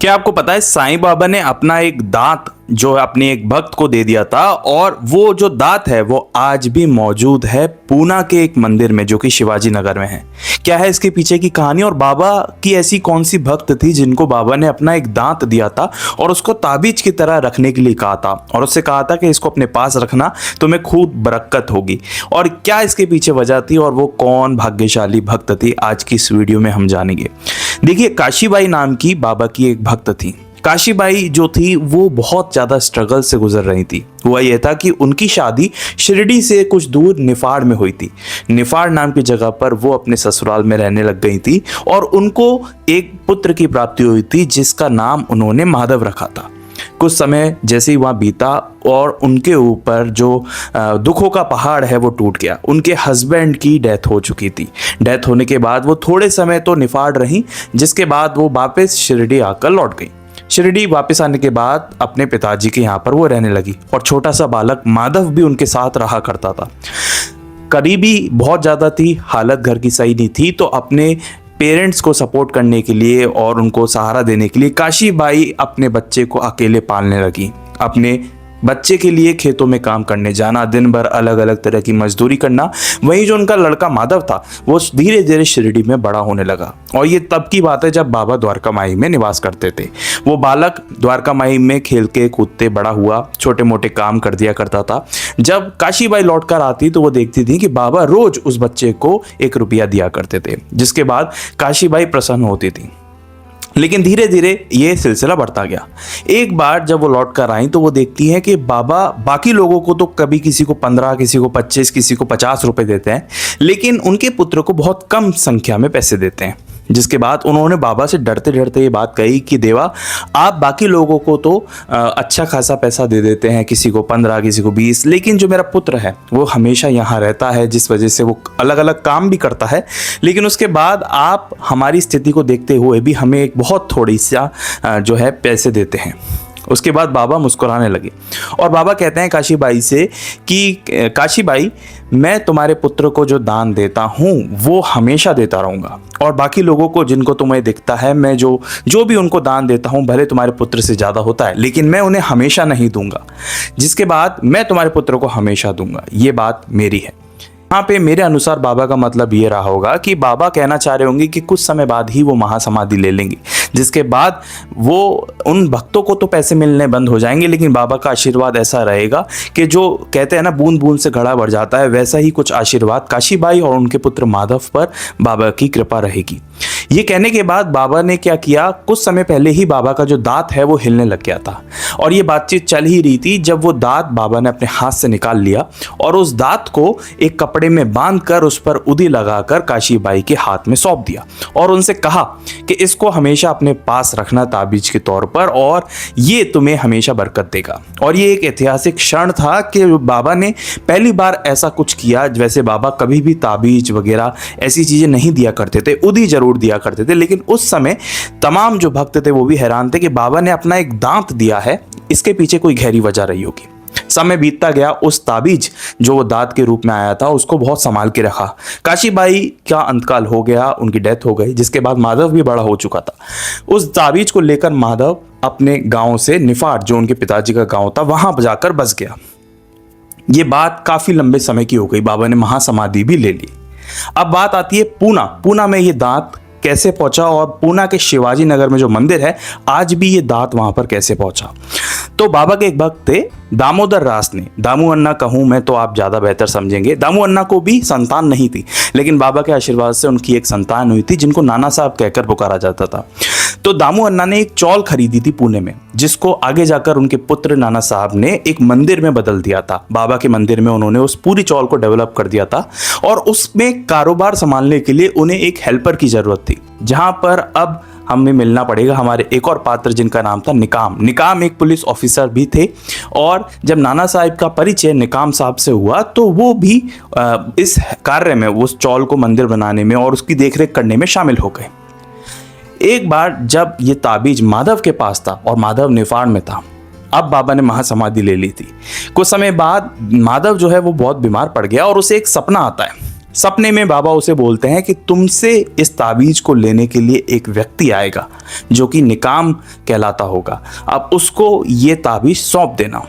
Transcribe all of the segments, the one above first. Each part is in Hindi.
क्या आपको पता है साईं बाबा ने अपना एक दांत जो है अपने एक भक्त को दे दिया था, और वो जो दांत है वो आज भी मौजूद है पूना के एक मंदिर में जो कि शिवाजी नगर में है। क्या है इसके पीछे की कहानी, और बाबा की ऐसी कौन सी भक्त थी जिनको बाबा ने अपना एक दांत दिया था और उसको ताबीज की तरह रखने के लिए कहा था, और उससे कहा था कि इसको अपने पास रखना, तुम्हें खूब बरकत होगी। और क्या इसके पीछे वजह थी और वो कौन भाग्यशाली भक्त थी, आज की इस वीडियो में हम जानेंगे। देखिए, काशीबाई नाम की बाबा की एक भक्त थी। काशीबाई जो थी वो बहुत ज़्यादा स्ट्रगल से गुजर रही थी। हुआ यह था कि उनकी शादी शिरडी से कुछ दूर निफाड़ में हुई थी। निफाड़ नाम की जगह पर वो अपने ससुराल में रहने लग गई थी, और उनको एक पुत्र की प्राप्ति हुई थी जिसका नाम उन्होंने माधव रखा था। कुछ समय जैसे ही वहाँ बीता और उनके ऊपर जो दुखों का पहाड़ है वो टूट गया। उनके हस्बैंड की डेथ हो चुकी थी। डेथ होने के बाद वो थोड़े समय तो निफाड़ रही, जिसके बाद वो वापस शिरडी आकर लौट गई। शिरडी वापस आने के बाद अपने पिताजी के यहाँ पर वो रहने लगी, और छोटा सा बालक माधव भी उनके साथ रहा करता था। गरीबी बहुत ज़्यादा थी, हालत घर की सही नहीं थी, तो अपने पेरेंट्स को सपोर्ट करने के लिए और उनको सहारा देने के लिए काशीबाई अपने बच्चे को अकेले पालने लगी। अपने बच्चे के लिए खेतों में काम करने जाना, दिन भर अलग अलग तरह की मजदूरी करना। वहीं जो उनका लड़का माधव था वो धीरे धीरे शिरडी में बड़ा होने लगा, और ये तब की बात है जब बाबा द्वारका माई में निवास करते थे। वो बालक द्वारका माई में खेलते कूदते बड़ा हुआ, छोटे मोटे काम कर दिया करता था। जब काशीबाई लौट कर आती तो वो देखती थी कि बाबा रोज उस बच्चे को 1 रुपया दिया करते थे, जिसके बाद काशीबाई प्रसन्न होती थी। लेकिन धीरे धीरे ये सिलसिला बढ़ता गया। एक बार जब वो लौट कर आई तो वो देखती है कि बाबा बाकी लोगों को तो कभी किसी को 15, किसी को 25, किसी को 50 रुपए देते हैं, लेकिन उनके पुत्र को बहुत कम संख्या में पैसे देते हैं। जिसके बाद उन्होंने बाबा से डरते डरते ये बात कही कि देवा, आप बाकी लोगों को तो अच्छा खासा पैसा दे देते हैं, किसी को 15, किसी को 20, लेकिन जो मेरा पुत्र है वो हमेशा यहाँ रहता है, जिस वजह से वो अलग अलग काम भी करता है, लेकिन उसके बाद आप हमारी स्थिति को देखते हुए भी हमें एक बहुत थोड़ी सा जो है पैसे देते हैं। उसके बाद बाबा मुस्कुराने लगे, और बाबा कहते हैं काशीबाई से कि काशीबाई, मैं तुम्हारे पुत्र को जो दान देता हूँ वो हमेशा देता रहूँगा, और बाकी लोगों को जिनको तुम्हें दिखता है मैं जो भी उनको दान देता हूँ, भले तुम्हारे पुत्र से ज़्यादा होता है, लेकिन मैं उन्हें हमेशा नहीं दूंगा। जिसके बाद मैं तुम्हारे पुत्र को हमेशा दूंगा, ये बात मेरी है। यहाँ पे मेरे अनुसार बाबा का मतलब ये रहा होगा कि बाबा कहना चाह रहे होंगे कि कुछ समय बाद ही वो महासमाधि ले लेंगे, जिसके बाद वो उन भक्तों को तो पैसे मिलने बंद हो जाएंगे, लेकिन बाबा का आशीर्वाद ऐसा रहेगा कि जो कहते हैं ना बूंद बूंद से घड़ा भर जाता है, वैसा ही कुछ आशीर्वाद काशीबाई और उनके पुत्र माधव पर बाबा की कृपा रहेगी। ये कहने के बाद बाबा ने क्या किया, कुछ समय पहले ही बाबा का जो दांत है वो हिलने लग गया था, और ये बातचीत चल ही रही थी जब वो दांत बाबा ने अपने हाथ से निकाल लिया, और उस दांत को एक कपड़े में बांधकर उस पर उदी लगाकर काशीबाई के हाथ में सौंप दिया, और उनसे कहा कि इसको हमेशा अपने पास रखना ताबीज के तौर पर, और ये तुम्हें हमेशा बरकत देगा। और ये एक ऐतिहासिक क्षण था कि बाबा ने पहली बार ऐसा कुछ किया। वैसे बाबा कभी भी ताबीज वगैरह ऐसी चीजें नहीं दिया करते थे, उदी जरूर दिया करते थे, लेकिन उस समय तमाम जो भक्त थे वो भी हैरान थे कि बाबा ने अपना एक दांत दिया है, इसके पीछे कोई गहरी वजह रही होगी। समय बीतता गया, उस ताबीज जो वो दांत के रूप में आया था उसको बहुत संभाल के रखा। काशीबाई का अंतकाल हो गया, उनकी डेथ हो गई, जिसके बाद माधव भी बड़ा हो चुका था। उस ताबीज को लेकर माधव अपने गांव से निफाड़, जो उनके पिताजी का गांव था, वहां जाकर बस गया। ये बात काफी लंबे समय की हो गई, बाबा ने महासमाधि भी ले ली। अब बात आती है पूना। पूना में ये दांत कैसे पहुंचा, और पूना के शिवाजी नगर में जो मंदिर है आज भी ये दांत वहां पर कैसे पहुंचा। तो बाबा के एक भक्त थे दामोदर रास ने, दामू अन्ना कहूँ मैं तो आप ज़्यादा बेहतर समझेंगे। दामू अन्ना को भी संतान नहीं थी, लेकिन बाबा के आशीर्वाद से उनकी एक संतान हुई थी जिनको नाना साहब कहकर पुकारा जाता था। तो दामू अन्ना ने एक चौल खरीदी थी पुणे में, जिसको आगे जाकर उनके पुत्र नाना साहब ने एक मंदिर में बदल दिया था। बाबा के मंदिर में उन्होंने उस पूरी चौल को डेवलप कर दिया था, और उसमें कारोबार संभालने के लिए उन्हें एक हेल्पर की जरूरत थी, जहां पर अब हमें मिलना पड़ेगा हमारे एक और पात्र जिनका नाम था निकाम। निकाम एक पुलिस ऑफिसर भी थे, और जब नाना साहब का परिचय निकाम साहब से हुआ तो वो भी इस कार्य में, उस चौल को मंदिर बनाने में और उसकी देखरेख करने में शामिल हो गए। एक बार जब ये ताबीज माधव के पास था और माधव निफाड़ में था, अब बाबा ने महासमाधि ले ली थी। कुछ समय बाद माधव जो है वो बहुत बीमार पड़ गया, और उसे एक सपना आता है। सपने में बाबा उसे बोलते हैं कि तुमसे इस ताबीज को लेने के लिए एक व्यक्ति आएगा जो कि निकाम कहलाता होगा, अब उसको ये ताबीज सौंप देना।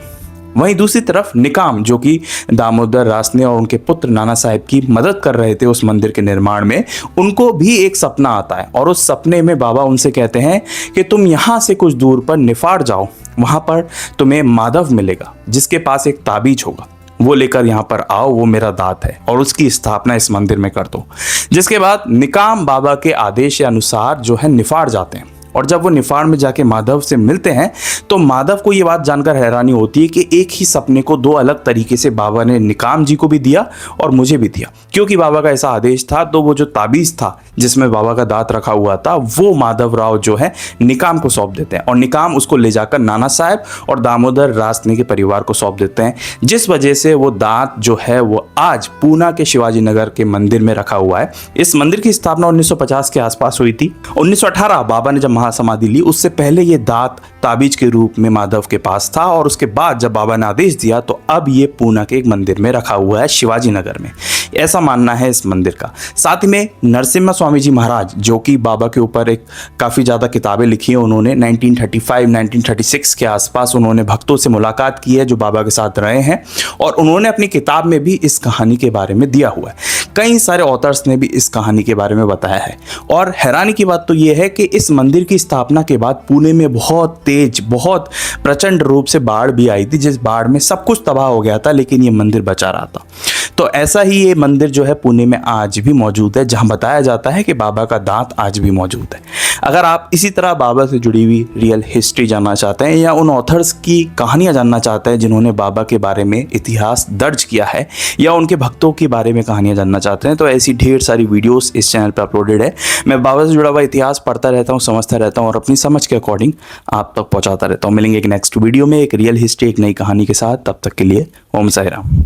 वहीं दूसरी तरफ निकाम, जो कि दामोदर रासने और उनके पुत्र नाना साहेब की मदद कर रहे थे उस मंदिर के निर्माण में, उनको भी एक सपना आता है और उस सपने में बाबा उनसे कहते हैं कि तुम यहाँ से कुछ दूर पर निफाड़ जाओ, वहाँ पर तुम्हें माधव मिलेगा जिसके पास एक ताबीज होगा, वो लेकर यहाँ पर आओ, वो मेरा दात है और उसकी स्थापना इस मंदिर में कर दो। जिसके बाद निकाम बाबा के आदेश के अनुसार जो है निफाड़ जाते हैं और जब वो निफाड़ में जाके माधव से मिलते हैं तो माधव को ये बात जानकर हैरानी होती है कि एक ही सपने को दो अलग तरीके से बाबा ने निकाम जी को भी दिया और मुझे भी दिया। क्योंकि बाबा का ऐसा आदेश था तो वो जो ताबीज था जिसमें बाबा का दांत रखा हुआ था वो माधव राव जो है निकाम को सौंप देते हैं और निकाम उसको ले जाकर नाना साहब और दामोदर रासने के परिवार को सौंप देते हैं, जिस वजह से वो दांत जो है वो आज पूना के शिवाजी नगर के मंदिर में रखा हुआ है। इस मंदिर की स्थापना 1950 के आसपास हुई थी। 1918 बाबा ने जब महासमाधि ली, उससे पहले ये दांत ताबीज के रूप में माधव के पास था और उसके बाद जब बाबा ने आदेश दिया तो अब ये पूना के एक मंदिर में रखा हुआ है शिवाजी नगर में, ऐसा मानना है इस मंदिर का। साथ ही में नरसिम्हा स्वामी जी महाराज, जो कि बाबा के ऊपर एक काफ़ी ज़्यादा किताबें लिखी हैं उन्होंने, 1935-1936 के आसपास उन्होंने भक्तों से मुलाकात की है जो बाबा के साथ रहे हैं और उन्होंने अपनी किताब में भी इस कहानी के बारे में दिया हुआ है। कई सारे ऑथर्स ने भी इस कहानी के बारे में बताया है और हैरानी की बात तो ये है कि इस मंदिर की स्थापना के बाद पुणे में बहुत तेज, बहुत प्रचंड रूप से बाढ़ भी आई थी, जिस बाढ़ में सब कुछ तबाह हो गया था लेकिन ये मंदिर बचा रहा था। तो ऐसा ही ये मंदिर जो है पुणे में आज भी मौजूद है, जहां बताया जाता है कि बाबा का दांत आज भी मौजूद है। अगर आप इसी तरह बाबा से जुड़ी हुई रियल हिस्ट्री जानना चाहते हैं या उन ऑथर्स की कहानियां जानना चाहते हैं जिन्होंने बाबा के बारे में इतिहास दर्ज किया है या उनके भक्तों के बारे में कहानियां जानना चाहते हैं, तो ऐसी ढेर सारी वीडियोस इस चैनल पर अपलोडेड है। मैं बाबा से जुड़ा हुआ इतिहास पढ़ता रहता हूँ, समझता रहता हूँ और अपनी समझ के अकॉर्डिंग आप तक पहुँचाता रहता हूँ। मिलेंगे एक नेक्स्ट वीडियो में एक रियल हिस्ट्री, एक नई कहानी के साथ। तब तक के लिए ओम साई राम।